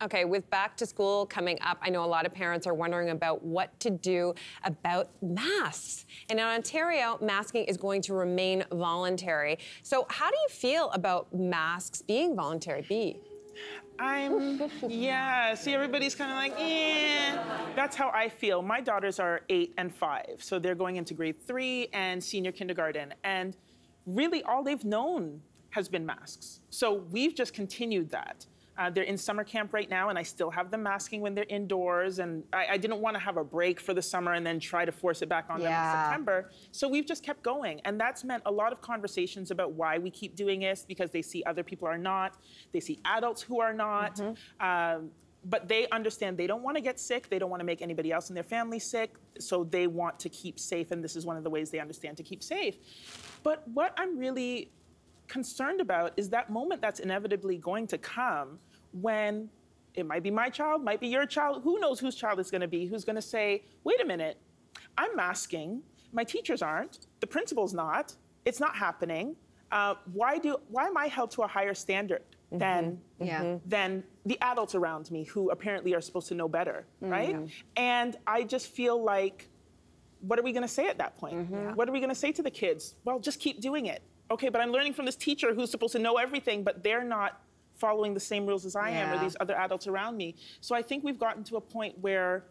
Okay, with back to school coming up, I know a lot of parents are wondering about what to do about masks. And in Ontario, masking is going to remain voluntary. So how do you feel about masks being voluntary, B? Yeah, see, everybody's kind of like, eh. That's how I feel. My daughters are 8 and 5, so they're going into grade 3 and senior kindergarten. And really all they've known has been masks. So we've just continued that. They're in summer camp right now, and I still have them masking when they're indoors. And I didn't want to have a break for the summer and then try to force it back on them in September. So we've just kept going. And that's meant a lot of conversations about why we keep doing it, because they see other people are not. They see adults who are not. But they understand they don't want to get sick. They don't want to make anybody else in their family sick. So they want to keep safe. And this is one of the ways they understand to keep safe. But what I'm really concerned about is that moment that's inevitably going to come when it might be my child, might be your child, who knows whose child it's going to be, who's going to say, wait a minute, I'm masking, my teachers aren't, the principal's not, it's not happening. Why am I held to a higher standard than the adults around me who apparently are supposed to know better, right? And I just feel like, what are we going to say at that point? What are we going to say to the kids? Well, just keep doing it. Okay, but I'm learning from this teacher who's supposed to know everything, but they're not following the same rules as I am, or these other adults around me. So I think we've gotten to a point where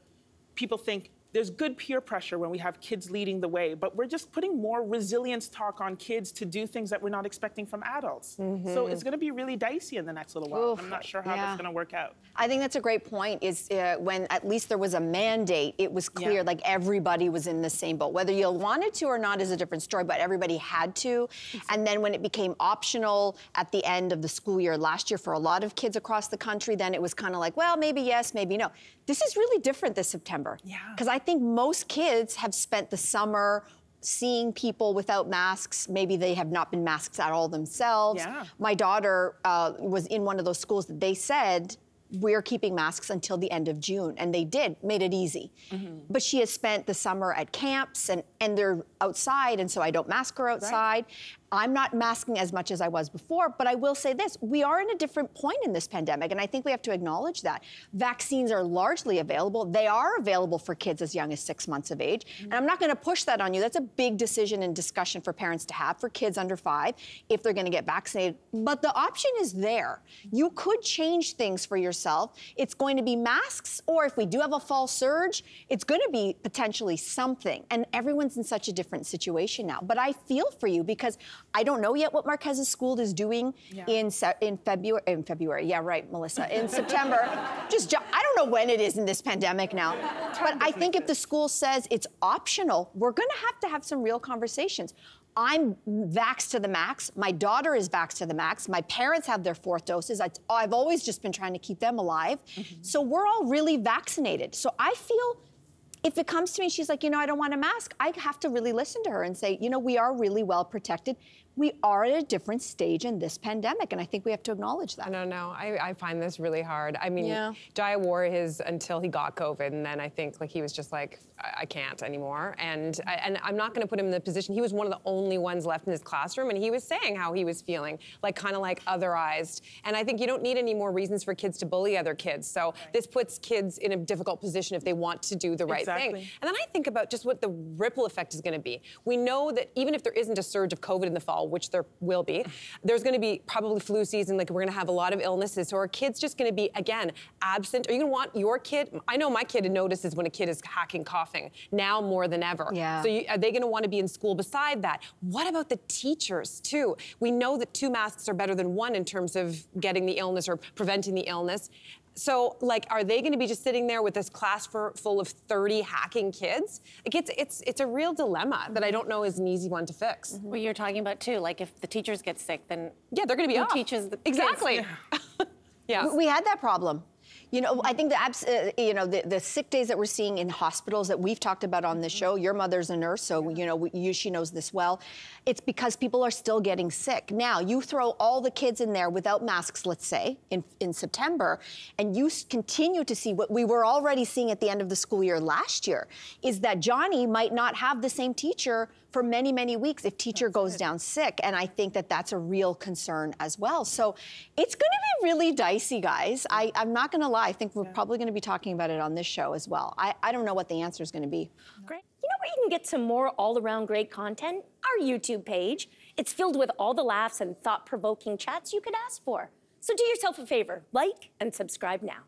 people think there's good peer pressure when we have kids leading the way, but we're just putting more resilience talk on kids to do things that we're not expecting from adults. So it's going to be really dicey in the next little while. I'm not sure how that's going to work out. I think that's a great point, is when at least there was a mandate, it was clear, like everybody was in the same boat. Whether you wanted to or not is a different story, but everybody had to. And then when it became optional at the end of the school year last year for a lot of kids across the country, then it was kind of like, well, maybe yes, maybe no. This is really different this September. Because I think most kids have spent the summer seeing people without masks. Maybe they have not been masks at all themselves. My daughter was in one of those schools that they said, we're keeping masks until the end of June. And they did, made it easy. But she has spent the summer at camps and they're outside, and so I don't mask her outside. I'm not masking as much as I was before, but I will say this, we are in a different point in this pandemic, and I think we have to acknowledge that. Vaccines are largely available. They are available for kids as young as 6 months of age, and I'm not gonna push that on you. That's a big decision and discussion for parents to have for kids under 5 if they're gonna get vaccinated, but the option is there. You could change things for yourself. It's going to be masks, or if we do have a fall surge, it's gonna be potentially something, and everyone's in such a different situation now. But I feel for you, because I don't know yet what Marquez's school is doing in February. Yeah, right, Melissa. In September. I don't know when it is in this pandemic now. But I think if the school says it's optional, we're going to have some real conversations. I'm vaxxed to the max. My daughter is vaxxed to the max. My parents have their 4th doses. I've always just been trying to keep them alive. So we're all really vaccinated. So I feel, if it comes to me, she's like, you know, I don't want a mask, I have to really listen to her and say, you know, we are really well protected. We are at a different stage in this pandemic, and I think we have to acknowledge that. No, I find this really hard. I mean, Jai wore his until he got COVID, and then I think like he was just like, I can't anymore. And I'm not going to put him in the position. He was one of the only ones left in his classroom, and he was saying how he was feeling, like kind of like otherized. And I think you don't need any more reasons for kids to bully other kids. So this puts kids in a difficult position if they want to do the right thing. And then I think about just what the ripple effect is going to be. We know that even if there isn't a surge of COVID in the fall, which there will be, there's going to be probably flu season, like we're going to have a lot of illnesses. So our kid's just going to be, again, absent. Are you going to want your kid? I know my kid notices when a kid is hacking, coughing, now more than ever. So are they going to want to be in school beside that? What about the teachers, too? We know that 2 masks are better than 1 in terms of getting the illness or preventing the illness. So, like, are they going to be just sitting there with this class full of 30 hacking kids? Like, it's a real dilemma that I don't know is an easy one to fix. Well, you're talking about, too, like, if the teachers get sick, then they're going to be off. Teaches the exactly. Yes. We had that problem. You know, I think the sick days that we're seeing in hospitals that we've talked about on this show, your mother's a nurse, so, you know, she knows this well. It's because people are still getting sick. Now, you throw all the kids in there without masks, let's say, in September, and you continue to see what we were already seeing at the end of the school year last year, is that Johnny might not have the same teacher for many, many weeks if teacher goes down sick. And I think that that's a real concern as well. So it's going to be really dicey, guys. I'm not going to lie. why. I think we're probably going to be talking about it on this show as well. I don't know what the answer is going to be. Great. You know where you can get some more all-around great content? Our YouTube page. It's filled with all the laughs and thought-provoking chats you could ask for. So do yourself a favor, like and subscribe now.